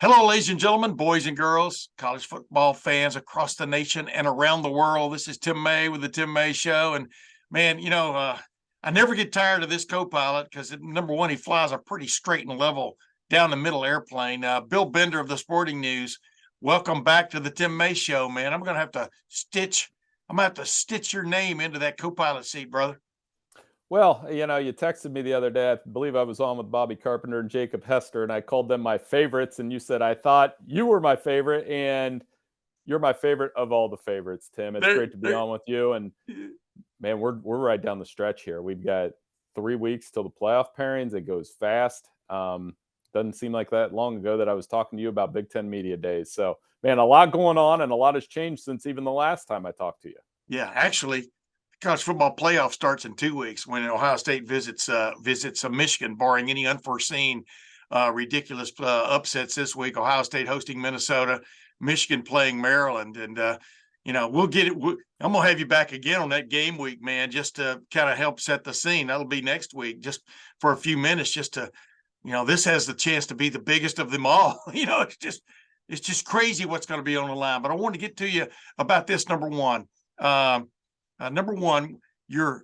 Hello, ladies and gentlemen, boys and girls, college football fans across the nation and around the world. This is Tim May with the Tim May Show. And man, I never get tired of this co-pilot because number one, he flies a pretty straight and level down the middle airplane. Bill Bender of the Sporting News, welcome back to the Tim May Show, man. I'm gonna have to stitch your name into that co-pilot seat, brother. Well, you texted me the other day. I believe I was on with Bobby Carpenter and Jacob Hester, and I called them my favorites. And you said I thought you were my favorite, and you're my favorite of all the favorites, Tim. It's great to be on with you. And man, we're right down the stretch here. We've got 3 weeks till the playoff pairings. It goes fast. Doesn't seem like that long ago that I was talking to you about Big Ten Media Days. So, man, a lot going on, and a lot has changed since even the last time I talked to you. Yeah, actually, college football playoff starts in 2 weeks when Ohio State visits Michigan, barring any unforeseen ridiculous upsets this week. Ohio State hosting Minnesota, Michigan playing Maryland, and we'll get it. I'm gonna have you back again on that game week, man, just to kind of help set the scene. That'll be next week, just for a few minutes, just to, this has the chance to be the biggest of them all. It's just crazy what's going to be on the line. But I want to get to you about this. Number one, your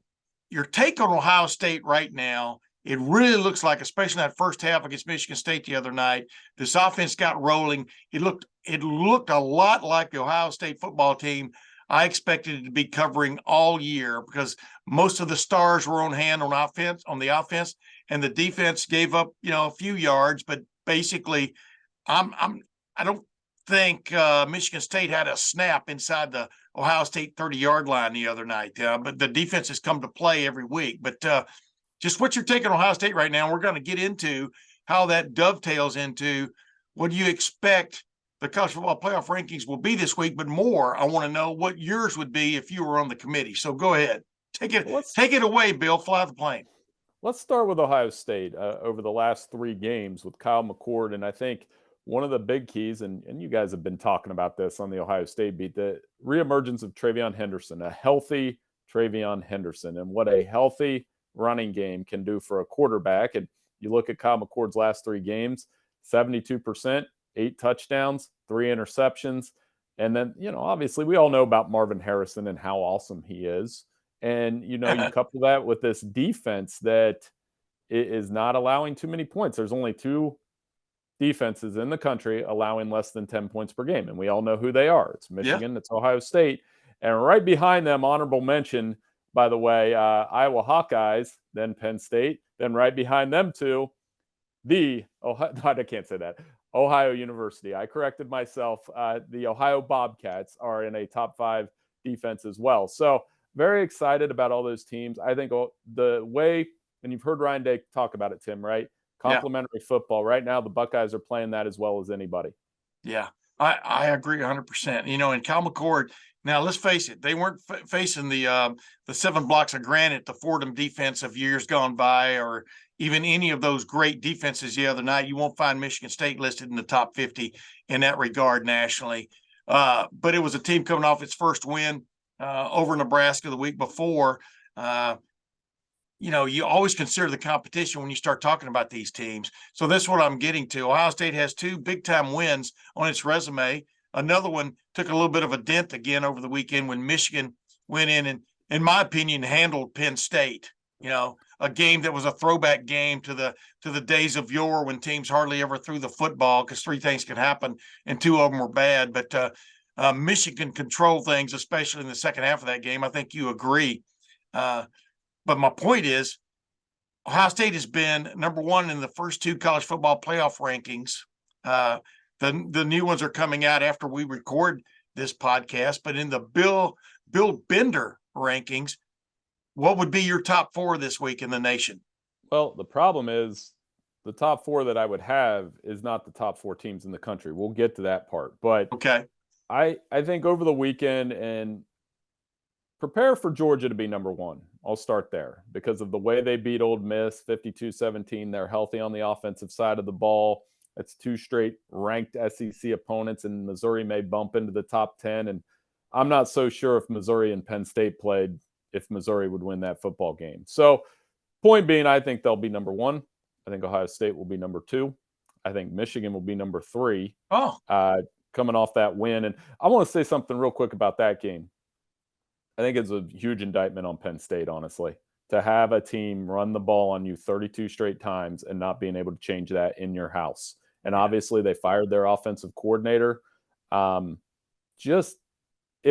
take on Ohio State right now. It really looks like, especially that first half against Michigan State the other night, this offense got rolling. It looked a lot like the Ohio State football team I expected it to be covering all year, because most of the stars were on hand on the offense, and the defense gave up, a few yards. But basically, I don't think Michigan State had a snap inside the Ohio State 30-yard line the other night. But the defense has come to play every week. But just what you're taking Ohio State right now, we're going to get into how that dovetails into what do you expect the college football playoff rankings will be this week. But more, I want to know what yours would be if you were on the committee. So go ahead. Take it away, Bill. Fly the plane. Let's start with Ohio State over the last 3 games with Kyle McCord. And I think one of the big keys, and you guys have been talking about this on the Ohio State beat, the reemergence of TreVeyon Henderson, a healthy TreVeyon Henderson, and what a healthy running game can do for a quarterback. And you look at Kyle McCord's last 3 games, 72%, 8 touchdowns, 3 interceptions. And then, obviously we all know about Marvin Harrison and how awesome he is. And, you couple that with this defense that is not allowing too many points. There's only 2 defenses in the country allowing less than 10 points per game. And we all know who they are. It's Michigan, It's Ohio State. And right behind them, honorable mention, by the way, Iowa Hawkeyes, then Penn State, then right behind them too, I can't say that, Ohio University. I corrected myself. The Ohio Bobcats are in a top 5 defense as well. So very excited about all those teams. I think the way, and you've heard Ryan Day talk about it, Tim, right? Complementary football. Right now, the Buckeyes are playing that as well as anybody. Yeah, I agree 100%. And Kyle McCord, now let's face it, they weren't facing the 7 blocks of granite, the Fordham defense of years gone by, or even any of those great defenses the other night. You won't find Michigan State listed in the top 50 in that regard nationally. But it was a team coming off its first win over Nebraska the week before. You always consider the competition when you start talking about these teams. So that's what I'm getting to. Ohio State has 2 big-time wins on its resume. Another one took a little bit of a dent again over the weekend when Michigan went in and, in my opinion, handled Penn State. A game that was a throwback game to the days of yore when teams hardly ever threw the football, because 3 things can happen and 2 of them were bad. But Michigan controlled things, especially in the second half of that game. I think you agree. But my point is, Ohio State has been number 1 in the first 2 college football playoff rankings. The new ones are coming out after we record this podcast. But in the Bill Bender rankings, what would be your top 4 this week in the nation? Well, the problem is the top 4 that I would have is not the top 4 teams in the country. We'll get to that part. But okay, I think over the weekend, and prepare for Georgia to be number 1. I'll start there because of the way they beat Ole Miss 52-17. They're healthy on the offensive side of the ball. That's 2 straight ranked SEC opponents, and Missouri may bump into the top 10. And I'm not so sure if Missouri and Penn State played, if Missouri would win that football game. So point being, I think they'll be number 1. I think Ohio State will be number 2. I think Michigan will be number 3. Oh, Coming off that win. And I want to say something real quick about that game. I think it's a huge indictment on Penn State, honestly, to have a team run the ball on you 32 straight times and not being able to change that in your house. And obviously they fired their offensive coordinator. It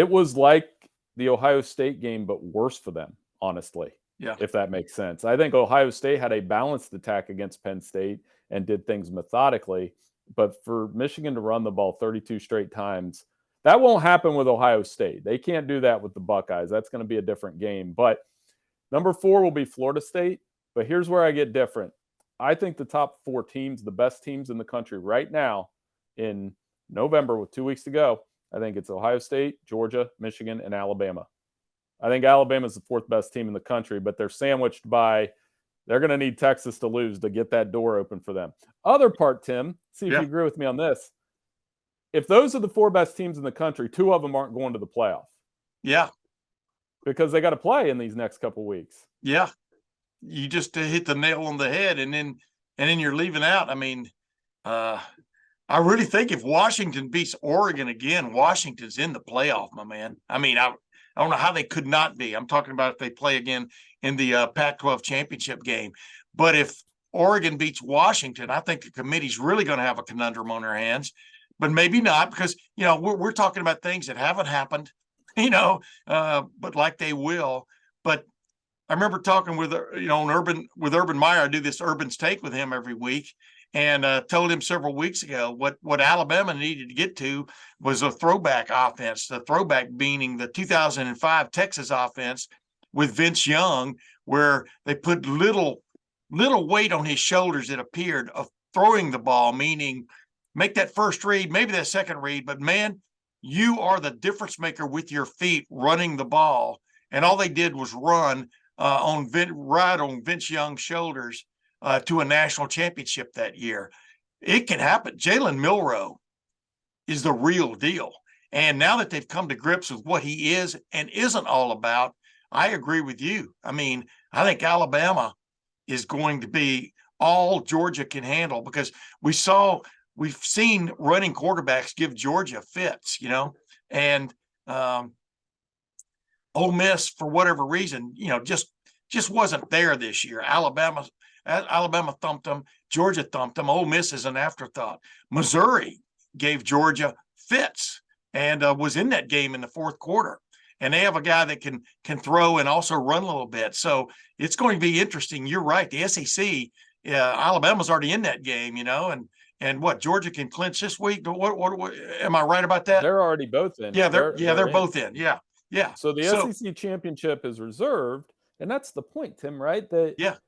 was like the Ohio State game, but worse for them, honestly, if that makes sense. I think Ohio State had a balanced attack against Penn State and did things methodically. But for Michigan to run the ball 32 straight times, that won't happen with Ohio State. They can't do that with the Buckeyes. That's going to be a different game. But number 4 will be Florida State. But here's where I get different. I think the top 4 teams, the best teams in the country right now in November with 2 weeks to go, I think it's Ohio State, Georgia, Michigan, and Alabama. I think Alabama is the 4th best team in the country, but they're sandwiched by they're going to need Texas to lose to get that door open for them. Other part, Tim, see if you agree with me on this. If those are the 4 best teams in the country, 2 of them aren't going to the playoff. Yeah. Because they got to play in these next couple weeks. Yeah. You just hit the nail on the head, and then you're leaving out. I mean, I really think if Washington beats Oregon again, Washington's in the playoff, my man. I mean, I don't know how they could not be. I'm talking about if they play again in the Pac-12 championship game. But if Oregon beats Washington, I think the committee's really going to have a conundrum on their hands. But maybe not, because, we're talking about things that haven't happened, but like they will. But I remember talking with, Urban Meyer. I do this Urban's Take with him every week, and told him several weeks ago what Alabama needed to get to was a throwback offense, the throwback meaning the 2005 Texas offense with Vince Young, where they put little weight on his shoulders, it appeared, of throwing the ball, meaning make that first read, maybe that second read, but man, you are the difference maker with your feet running the ball. And all they did was run on Vince Young's shoulders to a national championship that year. It can happen. Jalen Milroe is the real deal. And now that they've come to grips with what he is and isn't all about, I agree with you. I mean, I think Alabama is going to be all Georgia can handle, because we've seen running quarterbacks give Georgia fits, and Ole Miss, for whatever reason, just wasn't there this year. Alabama thumped them. Georgia thumped them. Ole Miss is an afterthought. Missouri gave Georgia fits and was in that game in the 4th quarter. And they have a guy that can throw and also run a little bit. So it's going to be interesting. You're right. The SEC, Alabama's already in that game, and what, Georgia can clinch this week? What am I right about that? They're already both in. Yeah, they're both in. Yeah. Yeah. So the SEC championship is reserved, and that's the point, Tim, right? That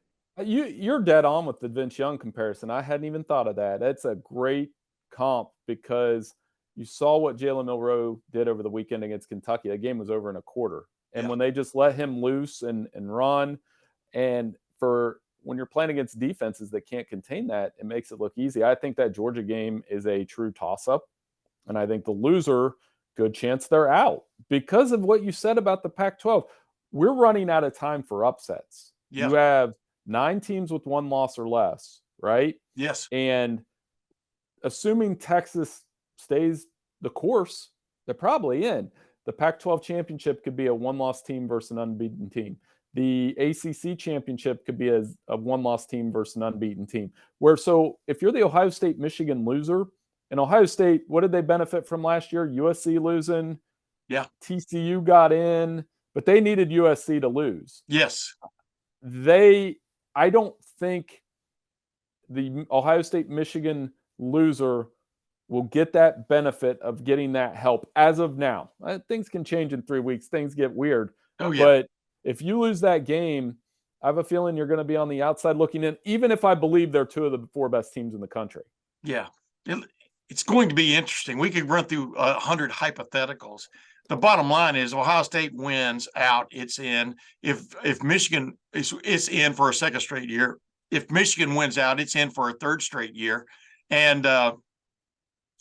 you're dead on with the Vince Young comparison. I hadn't even thought of that. That's a great comp, because you saw what Jalen Milroe did over the weekend against Kentucky. That game was over in a quarter. And when they just let him loose and run, and for when you're playing against defenses that can't contain that, it makes it look easy. I think that Georgia game is a true toss-up. And I think the loser, good chance they're out because of what you said about the Pac-12. We're running out of time for upsets. You have 9 teams with 1 loss or less, right? Yes. And assuming Texas stays the course, they're probably in. The Pac-12 championship could be a 1-loss team versus an unbeaten team. The ACC championship could be a 1-loss team versus an unbeaten team. So if you're the Ohio State-Michigan loser, and Ohio State, what did they benefit from last year? USC losing. Yeah. TCU got in, but they needed USC to lose. Yes. I don't think the Ohio State-Michigan loser will get that benefit of getting that help as of now. Things can change in 3 weeks. Things get weird. Oh, yeah. But if you lose that game, I have a feeling you're going to be on the outside looking in, even if I believe they're 2 of the 4 best teams in the country. Yeah. It's going to be interesting. We could run through 100 hypotheticals. The bottom line is Ohio State wins out, it's in. If Michigan it's in for a 2nd straight year. If Michigan wins out, it's in for a 3rd straight year. And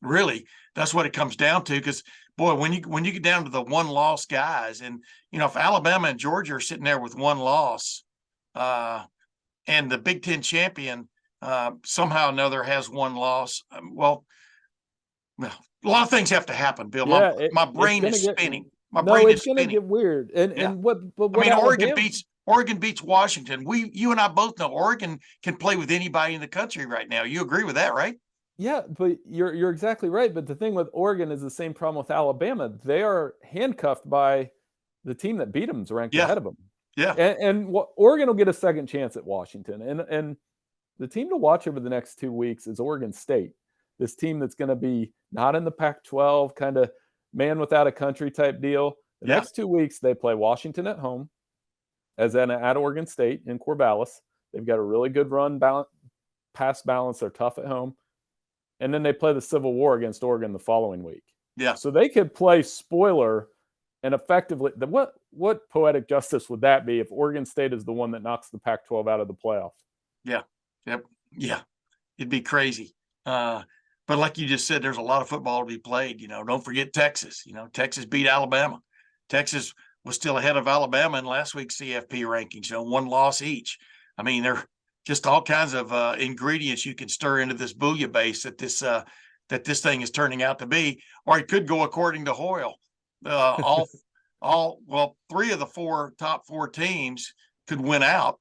really, that's what it comes down to. Because boy, when you get down to the 1-loss guys, and if Alabama and Georgia are sitting there with 1 loss, and the Big Ten champion somehow or another has one loss. Well, a lot of things have to happen, Bill. Yeah, My it's brain gonna is get spinning. My no, brain is it's gonna spinning. get weird. And Yeah. but I what mean, Alabama? Oregon beats Washington. You and I both know Oregon can play with anybody in the country right now. You agree with that, right? Yeah, but you're exactly right. But the thing with Oregon is the same problem with Alabama. They are handcuffed by the team that beat them is ranked Yeah. ahead of them. Yeah. And what Oregon will get a second chance at Washington. And the team to watch over the next 2 weeks is Oregon State. This team that's going to be not in the Pac-12, kind of man without a country type deal. The Yeah. next 2 weeks they play Washington at home, as in at Oregon State in Corvallis. They've got a really good run balance, pass balance. They're tough at home. And then they play the Civil War against Oregon the following week. Yeah. So they could play spoiler and effectively what poetic justice would that be if Oregon State is the one that knocks the Pac-12 out of the playoff? Yeah. Yep. Yeah. It'd be crazy. But like you just said, there's a lot of football to be played. Don't forget Texas. Texas beat Alabama. Texas was still ahead of Alabama in last week's CFP rankings, one loss each. I mean, there are just all kinds of ingredients you can stir into this bouillabaisse that this thing is turning out to be, or it could go according to Hoyle. Three of the top four teams could win out,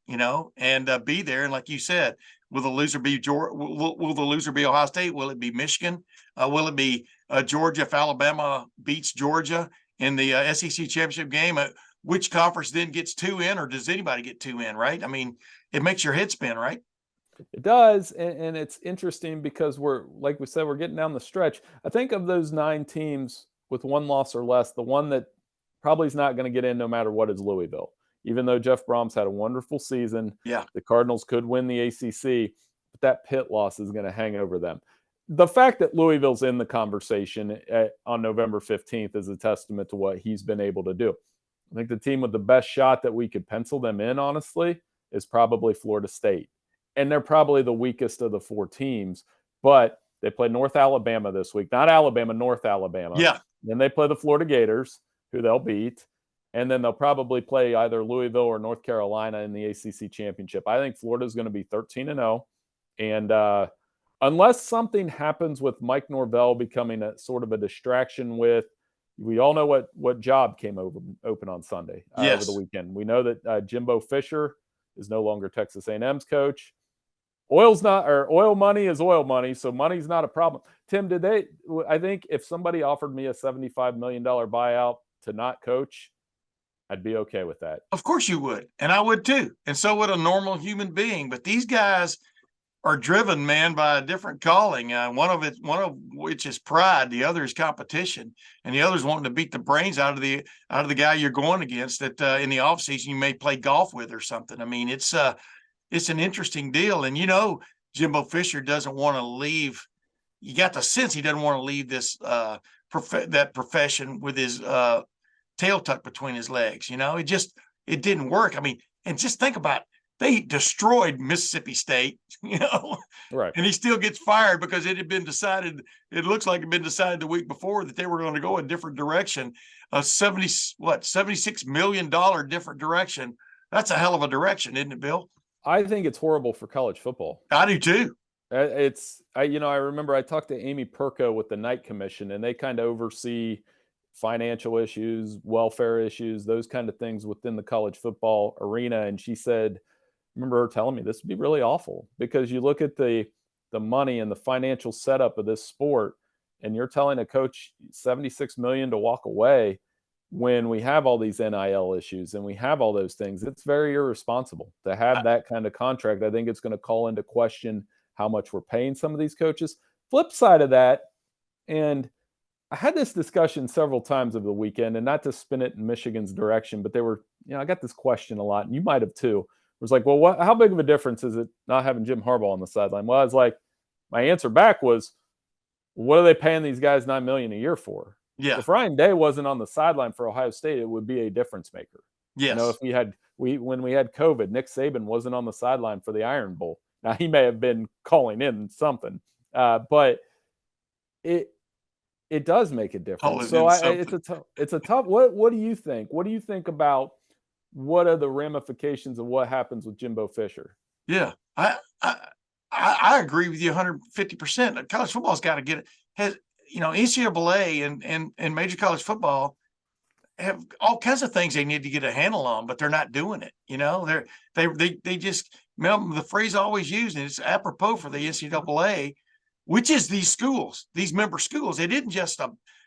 and be there. And like you said, will the loser be Georgia? Will the loser be Ohio State? Will it be Michigan? Will it be Georgia if Alabama beats Georgia in the SEC championship game? Which conference then gets 2 in, or does anybody get 2 in? Right? I mean, it makes your head spin, right? It does, and it's interesting because like we said, we're getting down the stretch. I think of those 9 teams with 1 loss or less, the one that probably is not going to get in no matter what is Louisville. Even though Jeff Brom's had a wonderful season, yeah, the Cardinals could win the ACC, but that Pitt loss is going to hang over them. The fact that Louisville's in the conversation on November 15th is a testament to what he's been able to do. I think the team with the best shot that we could pencil them in, honestly, is probably Florida State. And they're probably the weakest of the 4 teams, but they play North Alabama this week. Not Alabama, North Alabama. Yeah. Then they play the Florida Gators, who they'll beat. And then they'll probably play either Louisville or North Carolina in the ACC championship. I think Florida is going to be 13-0. And unless something happens with Mike Norvell becoming a sort of a distraction we all know what job came open on Sunday over the weekend. We know that Jimbo Fisher is no longer Texas A&M's coach. Oil money is oil money, so money's not a problem. Tim, I think if somebody offered me a $75 million buyout to not coach, I'd be okay with that. Of course you would. And I would too. And so would a normal human being. But these guys are driven, man, by a different calling. One of which is pride. The other is competition. And the other is wanting to beat the brains out of the guy you're going against that in the offseason you may play golf with or something. I mean, it's an interesting deal. And, Jimbo Fisher doesn't want to leave. You got the sense he doesn't want to leave this that profession with his tail tucked between his legs. It didn't work. I mean, and just think about it. They destroyed Mississippi State, right? And he still gets fired because it had been decided. It looks like it had been decided the week before that they were going to go a different direction, a $76 million different direction. That's a hell of a direction, isn't it, Bill? I think it's horrible for college football. I do too. I remember I talked to Amy Perko with the Knight Commission, and they kind of oversee financial issues, welfare issues, those kind of things within the college football arena. And she said, I remember her telling me this would be really awful because you look at the money and the financial setup of this sport, and you're telling a coach $76 million to walk away when we have all these NIL issues and we have all those things. It's very irresponsible to have that kind of contract. I think it's going to call into question how much we're paying some of these coaches. Flip side of that, and I had this discussion several times over the weekend, and not to spin it in Michigan's direction, but they were, I got this question a lot, and you might have too. It was like, well, how big of a difference is it not having Jim Harbaugh on the sideline? Well, I was like, my answer back was, what are they paying these guys $9 million a year for? Yeah. If Ryan Day wasn't on the sideline for Ohio State, it would be a difference maker. Yes. If when we had COVID, Nick Saban wasn't on the sideline for the Iron Bowl. Now he may have been calling in something, but it does make a difference. So it's a tough. What do you think? What do you think about what are the ramifications of what happens with Jimbo Fisher? Yeah, I agree with you 150%. College football's got to get it. NCAA and major college football have all kinds of things they need to get a handle on, but they're not doing it. They just, the phrase I always used, and it's apropos for the NCAA, which is these schools, these member schools. They didn't just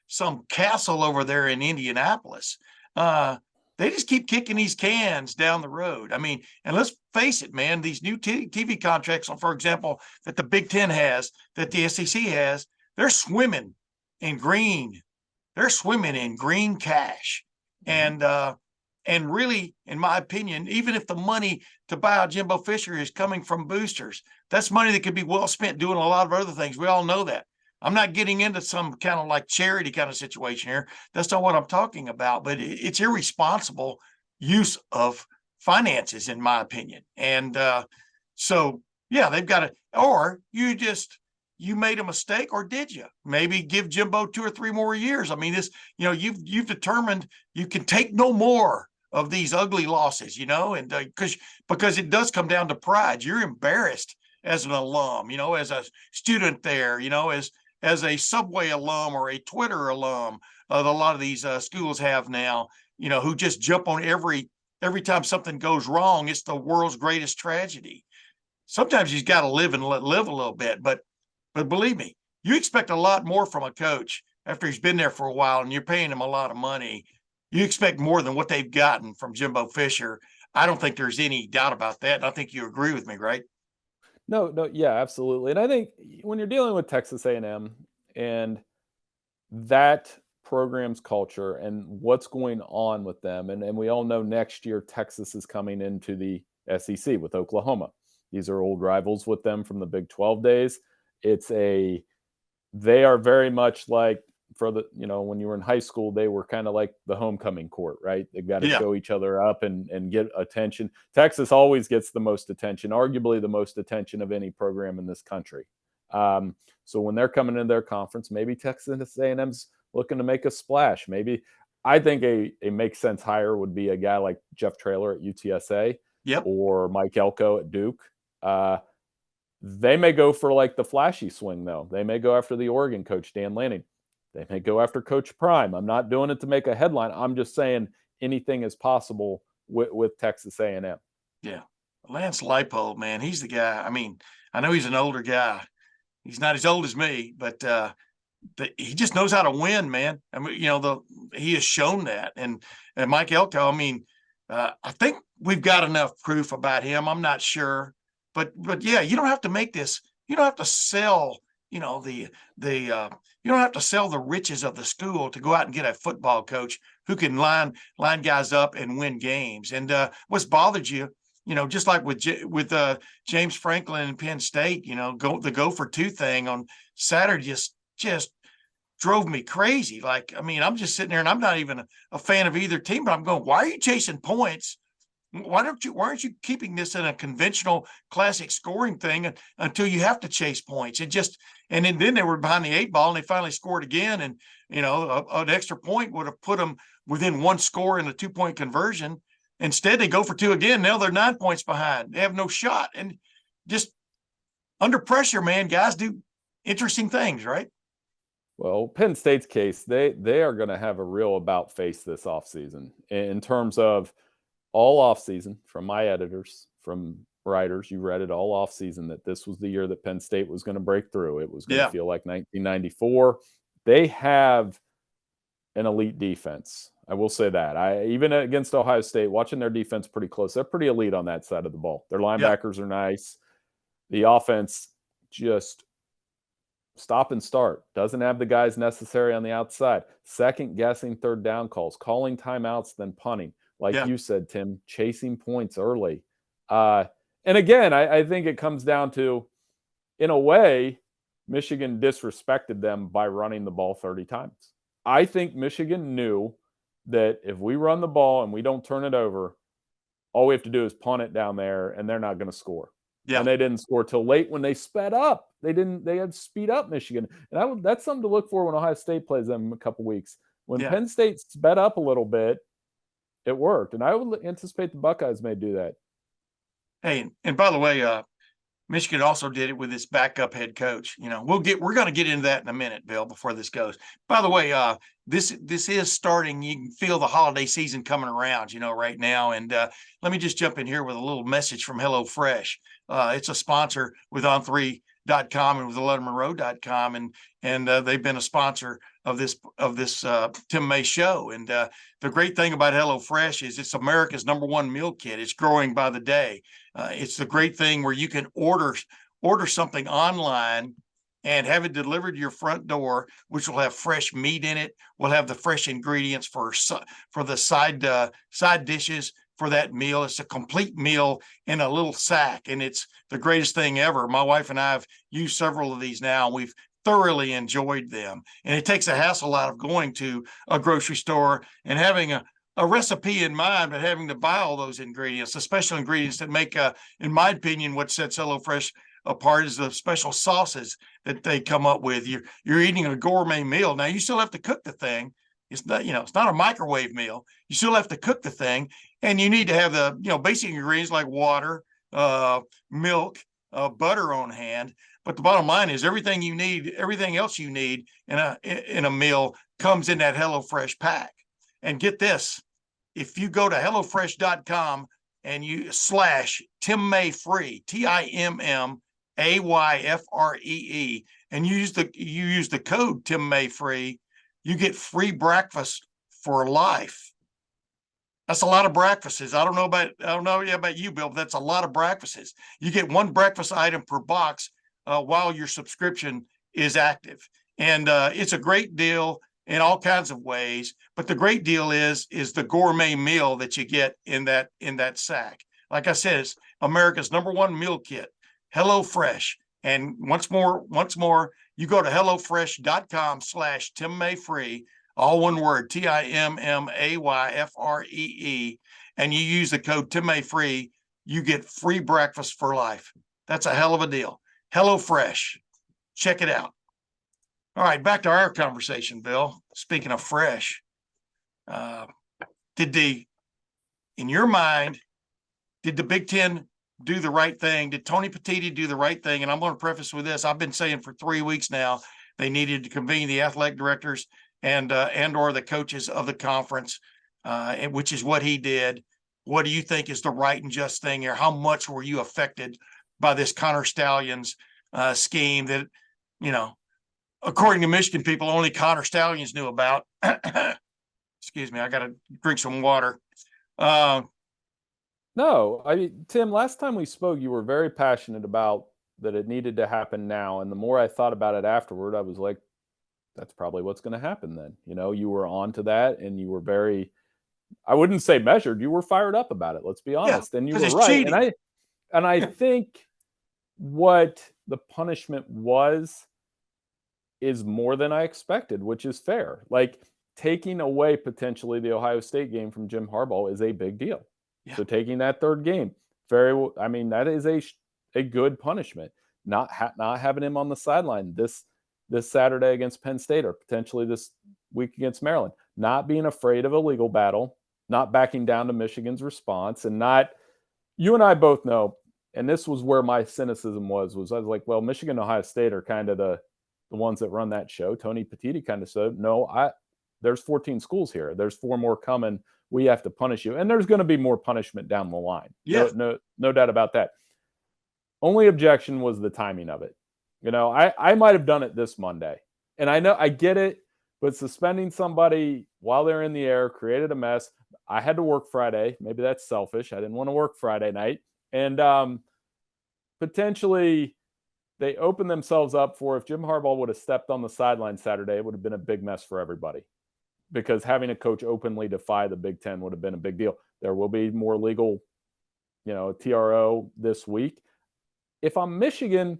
some castle over there in Indianapolis. They just keep kicking these cans down the road. I mean, and let's face it, man, these new TV contracts, for example, that the Big Ten has, that the SEC has, they're swimming in green. They're swimming in green cash. And really, in my opinion, even if the money to buy out Jimbo Fisher is coming from boosters, that's money that could be well spent doing a lot of other things. We all know that. I'm not getting into some kind of like charity kind of situation here. That's not what I'm talking about, but it's irresponsible use of finances, in my opinion. And so, yeah, they've got to, or you made a mistake, or did you maybe give Jimbo 2 or 3 more years? I mean, you've determined you can take no more of these ugly losses, and because it does come down to pride. You're embarrassed as an alum, as a student there, as a Subway alum or a Twitter alum, a lot of these schools have now, who just jump on every time something goes wrong. It's the world's greatest tragedy. Sometimes you've got to live and let live a little bit, but believe me, you expect a lot more from a coach after he's been there for a while and you're paying him a lot of money. You expect more than what they've gotten from Jimbo Fisher. I don't think there's any doubt about that. And I think you agree with me, right? No, yeah, absolutely. And I think when you're dealing with Texas A&M and that program's culture and what's going on with them, and we all know next year Texas is coming into the SEC with Oklahoma. These are old rivals with them from the Big 12 days. They are very much like, when you were in high school, they were kind of like the homecoming court, right? They've got to show each other up and get attention. Texas always gets the most attention, arguably the most attention of any program in this country. So when they're coming into their conference, maybe Texas A&M's looking to make a splash. Maybe I think a make sense hire would be a guy like Jeff Traylor at UTSA, or Mike Elko at Duke. They may go for like the flashy swing, though. They may go after the Oregon coach, Dan Lanning. They may go after Coach Prime. I'm not doing it to make a headline. I'm just saying anything is possible with Texas A&M. Yeah. Lance Leipold, man, he's the guy. I mean, I know he's an older guy. He's not as old as me, but he just knows how to win, man. I mean, he has shown that. And Mike Elko, I mean, I think we've got enough proof about him. I'm not sure. But yeah, you don't have to make this. You don't have to sell, you don't have to sell the riches of the school to go out and get a football coach who can line guys up and win games. And what's bothered you, just like with James Franklin and Penn State, the go for 2 thing on Saturday just drove me crazy. Like, I mean, I'm just sitting there and I'm not even a fan of either team, but I'm going, why are you chasing points? Why aren't you keeping this in a conventional classic scoring thing until you have to chase points? And then they were behind the 8 ball and they finally scored again. And, an extra point would have put them within 1 score in a 2-point conversion. Instead, they go for 2 again. Now they're 9 points behind. They have no shot. And just under pressure, man, guys do interesting things, right? Well, Penn State's case, they are going to have a real about face this offseason in terms of all offseason, from my editors, from writers. You read it all offseason that this was the year that Penn State was going to break through. It was going to feel like 1994. They have an elite defense. I will say that. Even against Ohio State, watching their defense pretty close, they're pretty elite on that side of the ball. Their linebackers are nice. The offense just stop and start. Doesn't have the guys necessary on the outside. Second guessing 3rd down calls, calling timeouts, then punting. Like you said, Tim, chasing points early. And again, I think it comes down to, in a way, Michigan disrespected them by running the ball 30 times. I think Michigan knew that if we run the ball and we don't turn it over, all we have to do is punt it down there and they're not going to score. Yeah. And they didn't score till late when they sped up. They had to speed up Michigan. And that's something to look for when Ohio State plays them in a couple weeks. When Penn State sped up a little bit, it worked. And I would anticipate the Buckeyes may do that. Hey, and by the way, Michigan also did it with its backup head coach. We're going to get into that in a minute, Bill, before this goes. By the way, this is starting. You can feel the holiday season coming around, right now. And let me just jump in here with a little message from HelloFresh. It's a sponsor with On3.com and with LettermenRow.com, and they've been a sponsor of this Tim May show. And the great thing about HelloFresh is it's America's #1 meal kit. It's growing by the day. It's the great thing where you can order something online and have it delivered to your front door, which will have fresh meat in it. We'll have the fresh ingredients for the side dishes for that meal. It's a complete meal in a little sack, and it's the greatest thing ever. My wife and I have used several of these now, and we've thoroughly enjoyed them. And it takes a hassle out of going to a grocery store and having a recipe in mind, but having to buy all those ingredients, the special ingredients that make, in my opinion, what sets HelloFresh apart is the special sauces that they come up with. You're eating a gourmet meal. Now you still have to cook the thing. It's not, it's not a microwave meal. You still have to cook the thing, and you need to have the, basic ingredients like water, milk, butter on hand. But the bottom line is everything else you need in a meal comes in that HelloFresh pack. And get this, if you go to HelloFresh.com and you /Tim May free, TIMMAYFREE, and you use the code Tim May free, you get free breakfast for life. That's a lot of breakfasts. I don't know about you, Bill, but that's a lot of breakfasts. You get one breakfast item per box while your subscription is active. And it's a great deal in all kinds of ways. But the great deal is the gourmet meal that you get in that sack. Like I said, it's America's #1 meal kit, HelloFresh. And once more, you go to HelloFresh.com /Tim May free, all one word, TIMMAYFREE, and you use the code Tim May free, you get free breakfast for life. That's a hell of a deal. HelloFresh. Check it out. All right, back to our conversation, Bill. Speaking of fresh, in your mind, did the Big Ten do the right thing? Did Tony Petitti do the right thing? And I'm going to preface with this. I've been saying for 3 weeks now, they needed to convene the athletic directors and or the coaches of the conference, which is what he did. What do you think is the right and just thing here? How much were you affected by this Connor Stalions scheme that, according to Michigan people, only Connor Stalions knew about? Excuse me, I got to drink some water. No, Tim, last time we spoke, you were very passionate about that it needed to happen now. And the more I thought about it afterward, I was like, that's probably what's going to happen then. You were on to that, and you were very, I wouldn't say measured. You were fired up about it. Let's be honest. Yeah, and you were right. Cheating. And I think what the punishment is more than I expected, which is fair. Like, taking away potentially the Ohio State game from Jim Harbaugh is a big deal. Yeah. So taking that third game, that is a good punishment. Not having him on the sideline this Saturday against Penn State, or potentially this week against Maryland. Not being afraid of a legal battle, not backing down to Michigan's response, and not, you and I both know, and this was where my cynicism was I was like, well, Michigan and Ohio State are kind of the ones that run that show. Tony Petitti kind of said, no, there's 14 schools here. There's 4 more coming. We have to punish you. And there's going to be more punishment down the line. Yeah. No doubt about that. Only objection was the timing of it. I might have done it this Monday. And I get it, but suspending somebody while they're in the air created a mess. I had to work Friday. Maybe that's selfish. I didn't want to work Friday night. And potentially they opened themselves up for, if Jim Harbaugh would have stepped on the sideline Saturday, it would have been a big mess for everybody. Because having a coach openly defy the Big Ten would have been a big deal. There will be more legal, TRO this week. If I'm Michigan,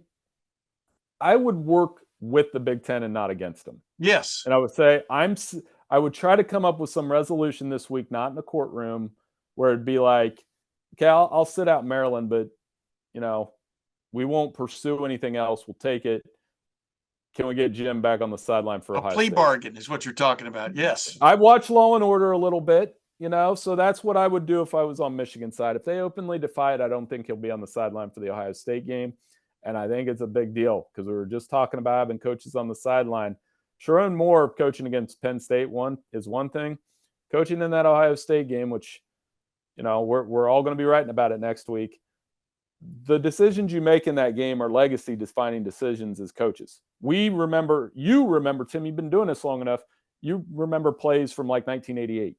I would work with the Big Ten and not against them. Yes. And I would say I would try to come up with some resolution this week, not in the courtroom, where it'd be like, okay, I'll sit out Maryland, but, we won't pursue anything else. We'll take it. Can we get Jim back on the sideline for a plea bargain is what you're talking about. Yes. I watch Law and Order a little bit, so that's what I would do if I was on Michigan side. If they openly defy it, I don't think he'll be on the sideline for the Ohio State game. And I think it's a big deal because we were just talking about having coaches on the sideline. Sharon Moore coaching against Penn State is one thing. Coaching in that Ohio State game, which, we're all going to be writing about it next week. The decisions you make in that game are legacy defining decisions as coaches. You remember, Tim, you've been doing this long enough. You remember plays from like 1988,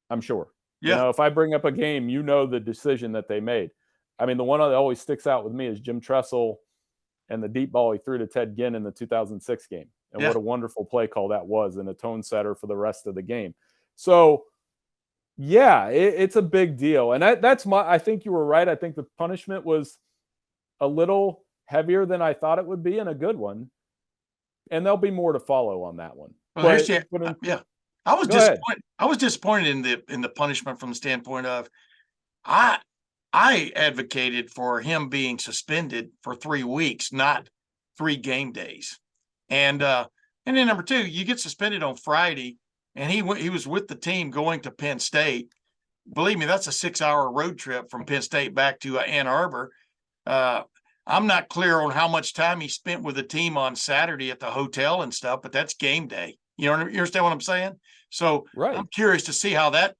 I'm sure. Yeah. If I bring up a game, the decision that they made. I mean, the one that always sticks out with me is Jim Tressel and the deep ball he threw to Ted Ginn in the 2006 game. And what a wonderful play call that was, and a tone setter for the rest of the game. So, yeah, it's a big deal. And I think you were right. I think the punishment was a little heavier than I thought it would be, and a good one. And there'll be more to follow on that one. Well, I was disappointed. I was disappointed in the punishment from the standpoint of I advocated for him being suspended for 3 weeks, not 3 game days. And then number 2, you get suspended on Friday, and he was with the team going to Penn State. Believe me, that's a 6-hour road trip from Penn State back to Ann Arbor. I'm not clear on how much time he spent with the team on Saturday at the hotel and stuff, but that's game day. You understand what I'm saying? So right. I'm curious to see how that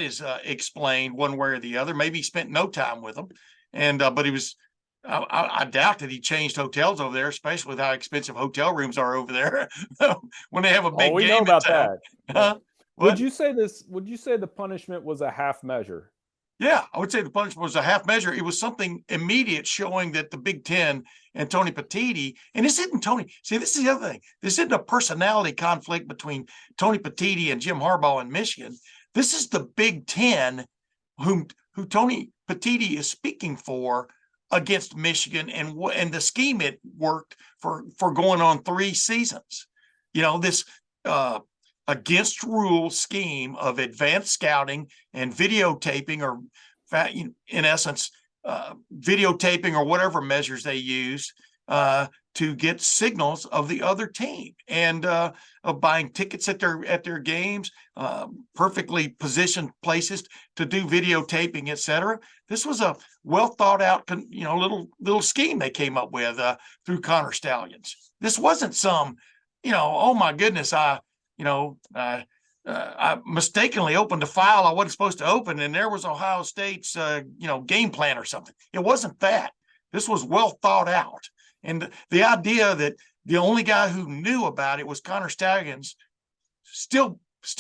is explained one way or the other. Maybe he spent no time with them, but he was. I doubt that he changed hotels over there, especially with how expensive hotel rooms are over there when they have a big we game. Know about that. Yeah. Would you say the punishment was a half measure? Yeah, I would say the punishment was a half measure. It was something immediate, showing that the Big Ten and Tony Petitti, and this isn't Tony. See, this is the other thing. This isn't a personality conflict between Tony Petitti and Jim Harbaugh in Michigan. This is the Big Ten who Tony Petitti is speaking for against Michigan, and the scheme it worked for going on 3 seasons. This against rule scheme of advanced scouting and videotaping, or in essence, videotaping or whatever measures they use to get signals of the other team, and of buying tickets at their games, perfectly positioned places to do videotaping, etc. This was a well thought out, little scheme they came up with through Connor Stallions. This wasn't some, oh my goodness, I mistakenly opened a file I wasn't supposed to open, and there was Ohio State's, game plan or something. It wasn't that. This was well thought out. And the idea that the only guy who knew about it was Connor Stallions still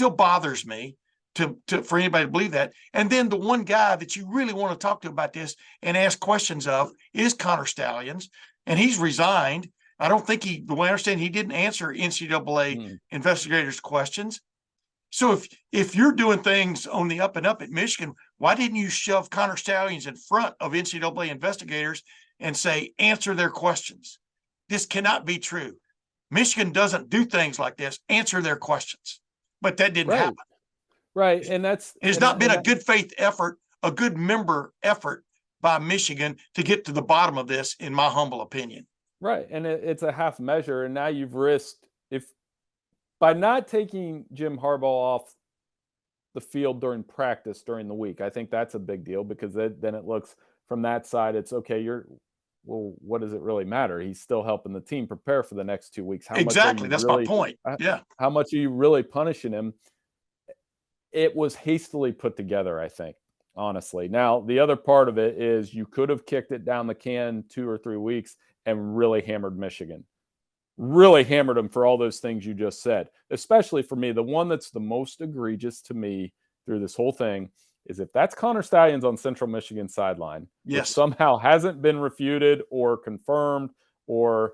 bothers me for anybody to believe that. And then the one guy that you really want to talk to about this and ask questions of is Connor Stallions, and he's resigned. I don't think the way I understand, he didn't answer NCAA investigators' questions. So if you're doing things on the up and up at Michigan, why didn't you shove Connor Stallions in front of NCAA investigators and say, answer their questions? This cannot be true. Michigan doesn't do things like this. Answer their questions. But that didn't happen. Right. And it's not been a good faith effort, a good member effort by Michigan to get to the bottom of this, in my humble opinion. Right. And it's a half measure. And now you've risked, by not taking Jim Harbaugh off the field during practice during the week, I think that's a big deal, because then it looks from that side, it's okay. What does it really matter? He's still helping the team prepare for the next 2 weeks. Exactly. That's my point. Yeah. How much are you really punishing him? It was hastily put together, I think, honestly. Now, the other part of it is you could have kicked it down the can 2 or 3 weeks and really hammered Michigan. Really hammered them for all those things you just said. Especially for me, the one that's the most egregious to me through this whole thing is if that's Connor Stallions on Central Michigan sideline, which somehow hasn't been refuted or confirmed, or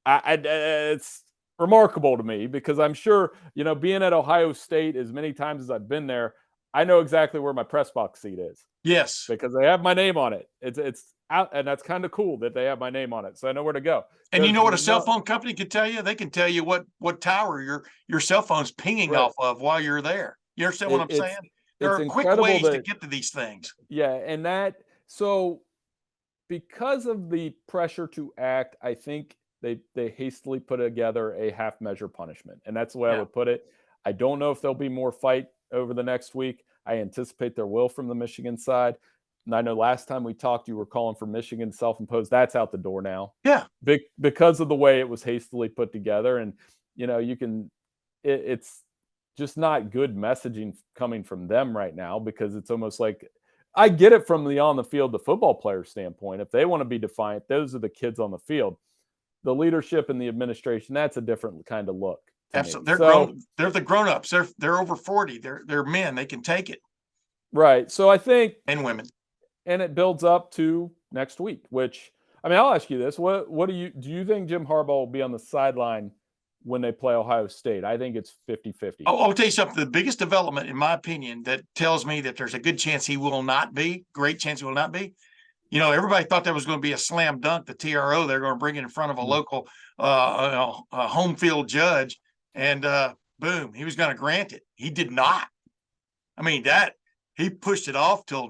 it's remarkable to me, because I'm sure, being at Ohio State as many times as I've been there, I know exactly where my press box seat is. Yes. Because they have my name on it. It's out, and that's kind of cool that they have my name on it. So I know where to go. And you know what a cell phone company can tell you? They can tell you what tower your cell phone's pinging off of while you're there. You understand what I'm saying? There are quick ways to get to these things. Yeah, and so because of the pressure to act, I think they hastily put together a half measure punishment, and that's the way I would put it. I don't know if there'll be more fight over the next week. I anticipate there will from the Michigan side. And I know last time we talked, you were calling for Michigan self-imposed. That's out the door now. Yeah. Because of the way it was hastily put together. And, it's just not good messaging coming from them right now, because it's almost like, I get it from the on the field, the football player standpoint. If they want to be defiant, those are the kids on the field. The leadership and the administration, that's a different kind of look. Absolutely. They're the grown-ups. They're over 40. They're men. They can take it. Right. So I think, and women. And it builds up to next week, which, I mean, I'll ask you this. What do you think Jim Harbaugh will be on the sideline when they play Ohio State? I think it's 50-50. I'll tell you something. The biggest development, in my opinion, that tells me that there's a good chance he will not be, great chance he will not be. Everybody thought that was going to be a slam dunk. The TRO, they're going to bring it in front of a local home field judge, and boom, he was going to grant it. He did not. I mean, he pushed it off till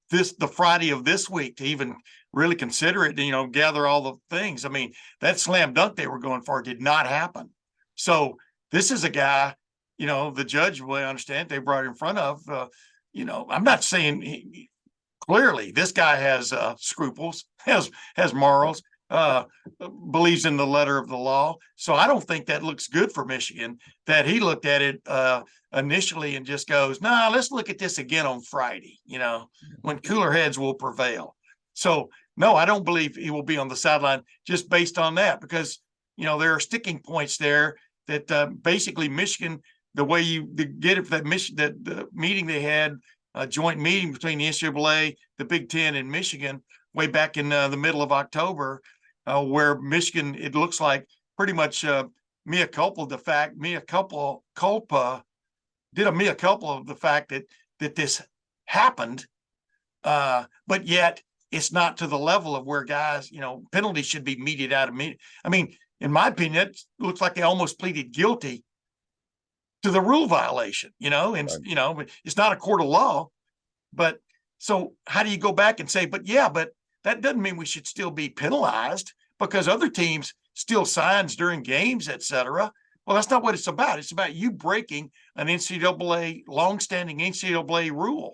the Friday of this week to even really consider it, gather all the things. I mean, that slam dunk they were going for did not happen. So this is a guy, the judge will understand they brought in front of, I'm not saying clearly this guy has scruples, has morals, believes in the letter of the law. So I don't think that looks good for Michigan, that he looked at it initially and just goes, nah, let's look at this again on Friday, when cooler heads will prevail. So no, I don't believe he will be on the sideline just based on that, because, there are sticking points there that basically Michigan, the way you get it, that the meeting they had, a joint meeting between the NCAA, the Big Ten, and Michigan way back in the middle of October, where Michigan, it looks like pretty much mea culpa of the fact that this happened, but yet it's not to the level of where guys, penalties should be meted out immediately. I mean, in my opinion, it looks like they almost pleaded guilty to the rule violation, and right. It's not a court of law. But so how do you go back and say, but that doesn't mean we should still be penalized because other teams steal signs during games, et cetera. Well, that's not what it's about. It's about you breaking an NCAA, longstanding NCAA rule.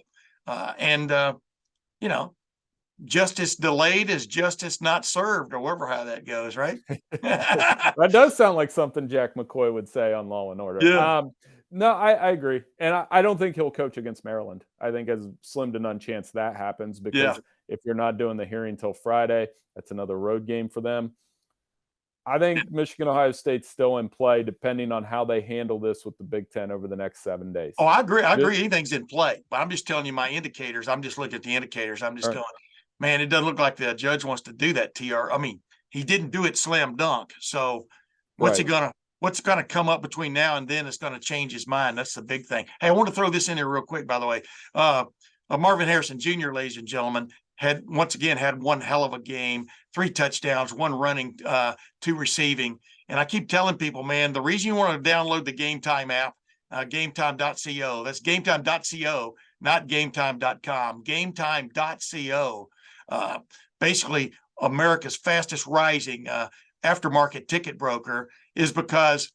Justice delayed is justice not served, or whatever how that goes, right? That does sound like something Jack McCoy would say on Law and Order. Yeah. No, I agree. And I don't think he'll coach against Maryland. I think there's slim to none chance that happens, because if you're not doing the hearing till Friday, that's another road game for them. I think Michigan, Ohio State's still in play, depending on how they handle this with the Big Ten over the next 7 days. Oh, I agree. Anything's in play, but I'm just telling you my indicators. I'm just looking at the indicators. I'm just going, man, it doesn't look like the judge wants to do that. I mean, he didn't do it slam dunk. So what's going to come up between now and then is going to change his mind. That's the big thing. Hey, I want to throw this in here real quick, by the way. Marvin Harrison Jr., ladies and gentlemen, had one hell of a game, 3 touchdowns, 1 running, 2 receiving. And I keep telling people, man, the reason you want to download the GameTime app, gametime.co, that's gametime.co, not gametime.com, gametime.co. Basically, America's fastest rising aftermarket ticket broker, is because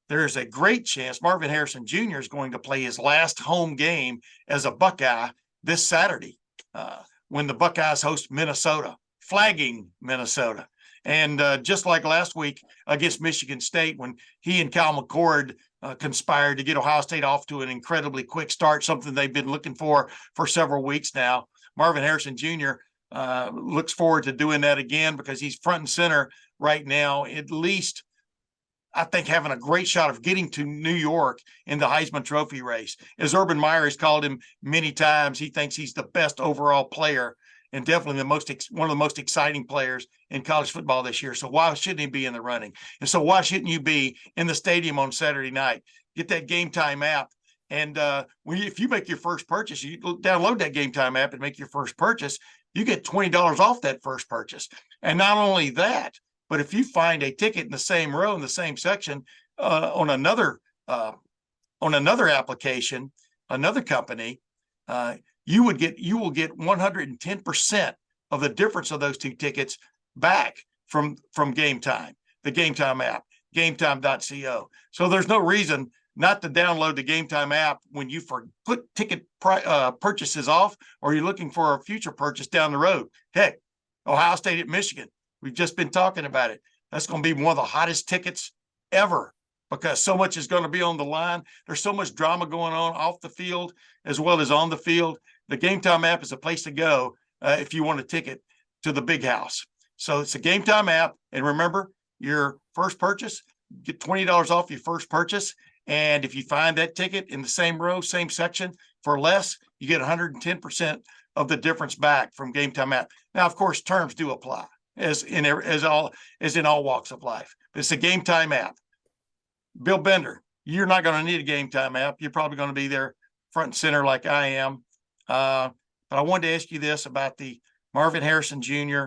there's a great chance Marvin Harrison Jr. is going to play his last home game as a Buckeye this Saturday, when the Buckeyes host Minnesota, flagging Minnesota. And just like last week against Michigan State, when he and Cal McCord conspired to get Ohio State off to an incredibly quick start, something they've been looking for several weeks now, Marvin Harrison Jr. Looks forward to doing that again, because he's front and center right now, at least, I think, having a great shot of getting to New York in the Heisman Trophy race. As Urban Meyer has called him many times, he thinks he's the best overall player and definitely one of the most exciting players in college football this year. So why shouldn't he be in the running? And so why shouldn't you be in the stadium on Saturday night? Get that GameTime app. And if you make your first purchase, you download that GameTime app and make your first purchase, you get $20 off that first purchase. And not only that, but if you find a ticket in the same row in the same section on another application, another company, you will get 110% of the difference of those 2 tickets back from GameTime, the GameTime app, gametime.co. So there's no reason not to download the GameTime app when you put ticket purchases off, or you're looking for a future purchase down the road. Heck, Ohio State at Michigan. We've just been talking about it. That's going to be one of the hottest tickets ever because so much is going to be on the line. There's so much drama going on off the field as well as on the field. The GameTime app is a place to go if you want a ticket to the big house. So it's a GameTime app. And remember, your first purchase, get $20 off your first purchase. And if you find that ticket in the same row, same section for less, you get 110% of the difference back from GameTime app. Now, of course, terms do apply as in all walks of life. It's a GameTime app. Bill Bender, you're not going to need a GameTime app. You're probably going to be there front and center like I am. But I wanted to ask you this about the Marvin Harrison Jr.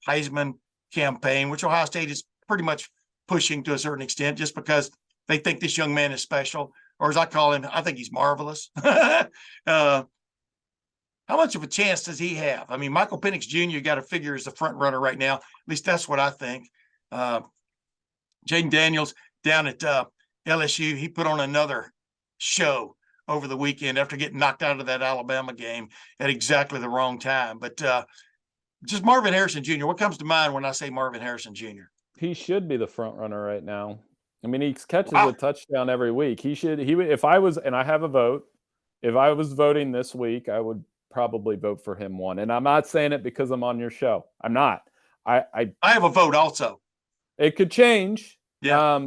Heisman campaign, which Ohio State is pretty much pushing to a certain extent just because they think this young man is special, or as I call him, I think he's marvelous. How much of a chance does he have? I mean, Michael Penix Jr. got to figure is the front runner right now. At least that's what I think. Jaden Daniels down at LSU, he put on another show over the weekend after getting knocked out of that Alabama game at exactly the wrong time. But just Marvin Harrison Jr., what comes to mind when I say Marvin Harrison Jr.? He should be the front runner right now. I mean, he catches a touchdown every week. He would, if I was, and I have a vote, if I was voting this week, I would probably vote for him one. And I'm not saying it because I'm on your show. I'm not. I have a vote also. It could change. Yeah.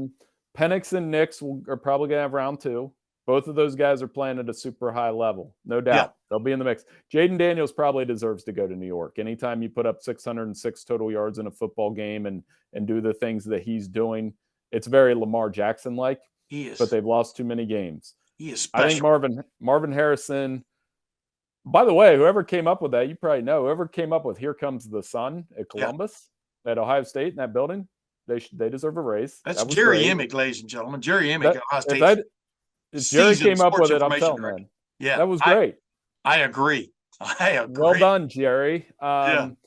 Penix and Nix are probably going to have round two. Both of those guys are playing at a super high level. No doubt. Yeah. They'll be in the mix. Jaden Daniels probably deserves to go to New York. Anytime you put up 606 total yards in a football game and do the things that he's doing, it's very Lamar Jackson-like. He is. But they've lost too many games. He is special. I think Marvin Harrison, by the way, whoever came up with that, you probably know, whoever came up with Here Comes the Sun at Columbus, at Ohio State in that building, they deserve a raise. That's Jerry Emick, ladies and gentlemen. Jerry Emick at Ohio State. If Jerry came up with it, I'm telling you. Yeah. That was great. I agree. Well done, Jerry. And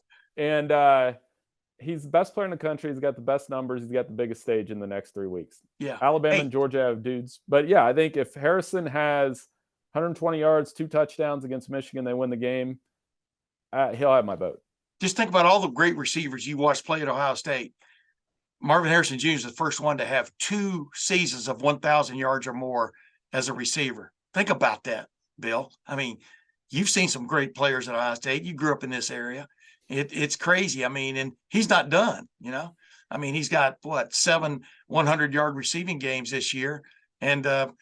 he's the best player in the country. He's got the best numbers. He's got the biggest stage in the next 3 weeks. Yeah. Alabama and Georgia have dudes. But, yeah, I think if Harrison has 120 yards, 2 touchdowns against Michigan, they win the game, he'll have my vote. Just think about all the great receivers you watched play at Ohio State. Marvin Harrison Jr. is the first one to have 2 seasons of 1,000 yards or more as a receiver. Think about that, Bill. I mean, you've seen some great players at Ohio State. You grew up in this area. It's crazy. I mean, and he's not done, you know. I mean, he's got, 7 100-yard receiving games this year. And, and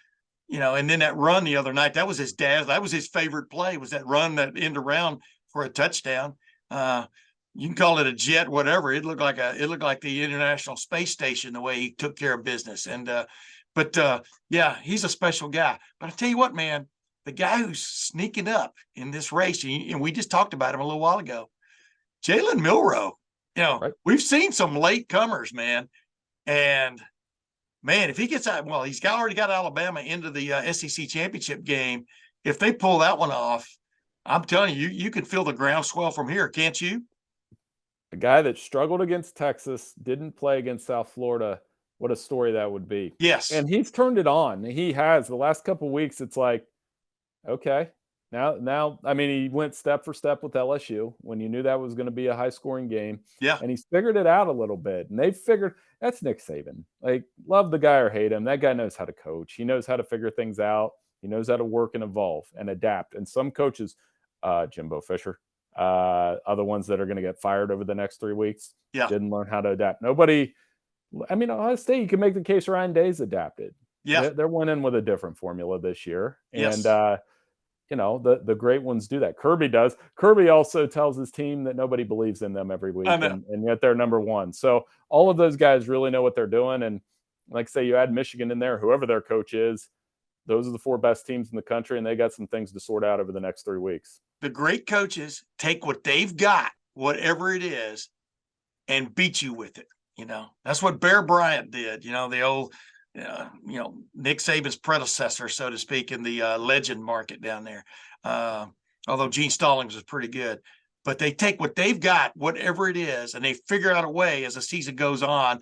then that run the other night, that was his dad's. That was his favorite play, was that run, that end around for a touchdown. You can call it a jet, whatever. It looked like the International Space Station, the way he took care of business. And, yeah, he's a special guy. But I tell you what, man, the guy who's sneaking up in this race, and we just talked about him a little while ago, Jalen Milroe. Right. We've seen some late comers, man. And, man, if he gets out, well, he's already got Alabama into the SEC championship game. If they pull that one off, I'm telling you, you can feel the groundswell from here, can't you? A guy that struggled against Texas, didn't play against South Florida. What a story that would be. Yes. And he's turned it on. He has. The last couple of weeks, it's like, okay. Now, I mean, he went step for step with LSU when you knew that was going to be a high-scoring game. Yeah. And he's figured it out a little bit. And they've figured – that's Nick Saban. Like, love the guy or hate him. That guy knows how to coach. He knows how to figure things out. He knows how to work and evolve and adapt. And some coaches, Jimbo Fisher, other ones that are going to get fired over the next 3 weeks, didn't learn how to adapt. Nobody – I mean, Ohio State, you can make the case Ryan Day's adapted. Yeah. They're winning with a different formula this year. Yes. And, the great ones do that. Kirby does. Kirby also tells his team that nobody believes in them every week, and yet they're number one. So all of those guys really know what they're doing. And like I say, you add Michigan in there, whoever their coach is, those are the 4 best teams in the country, and they got some things to sort out over the next 3 weeks. The great coaches take what they've got, whatever it is, and beat you with it. That's what Bear Bryant did, the old – Nick Saban's predecessor, so to speak, in the legend market down there. Although Gene Stallings was pretty good, but they take what they've got, whatever it is, and they figure out a way as the season goes on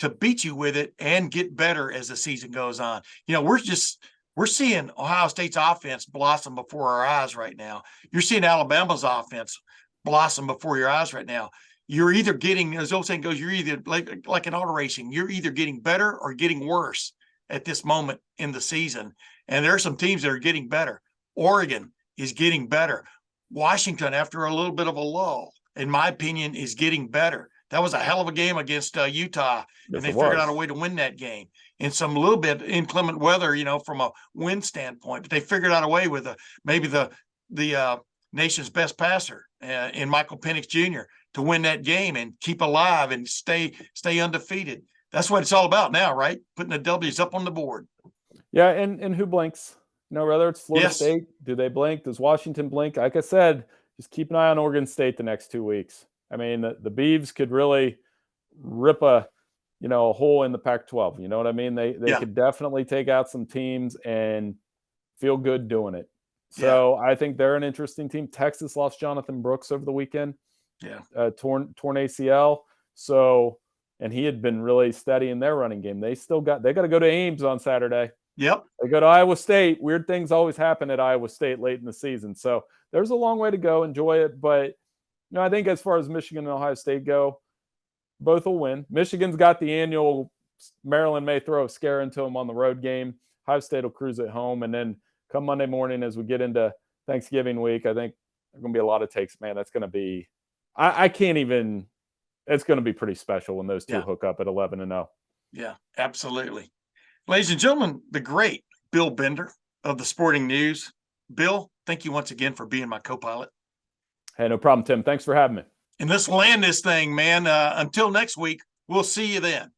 to beat you with it and get better as the season goes on. We're seeing Ohio State's offense blossom before our eyes right now. You're seeing Alabama's offense blossom before your eyes right now. You're either getting, as the old saying goes, you're either like in auto racing, you're either getting better or getting worse at this moment in the season. And there are some teams that are getting better. Oregon is getting better. Washington, after a little bit of a lull, in my opinion, is getting better. That was a hell of a game against Utah, and they figured out a way to win that game in some little bit inclement weather, from a wind standpoint. But they figured out a way with maybe the nation's best passer in Michael Penix Jr. to win that game and keep alive and stay undefeated. That's what it's all about now, right? Putting the W's up on the board. Yeah, and who blinks? Whether it's Florida State, do they blink? Does Washington blink? Like I said, just keep an eye on Oregon State the next 2 weeks. I mean, the Beavs could really rip a hole in the Pac-12. You know what I mean? They could definitely take out some teams and feel good doing it. So I think they're an interesting team. Texas lost Jonathan Brooks over the weekend. Yeah. Torn ACL. So, and he had been really steady in their running game. They got to go to Ames on Saturday. Yep. They go to Iowa State. Weird things always happen at Iowa State late in the season. So there's a long way to go. Enjoy it. But I think as far as Michigan and Ohio State go, both will win. Michigan's got the annual Maryland may throw a scare into them on the road game. Ohio State will cruise at home. And then come Monday morning as we get into Thanksgiving week, I think there's going to be a lot of takes. Man, that's going to be – I can't even – it's going to be pretty special when those two hook up at 11-0. Yeah, absolutely. Ladies and gentlemen, the great Bill Bender of the Sporting News. Bill, thank you once again for being my co-pilot. Hey, no problem, Tim. Thanks for having me. And let's land this thing, man. Until next week, we'll see you then.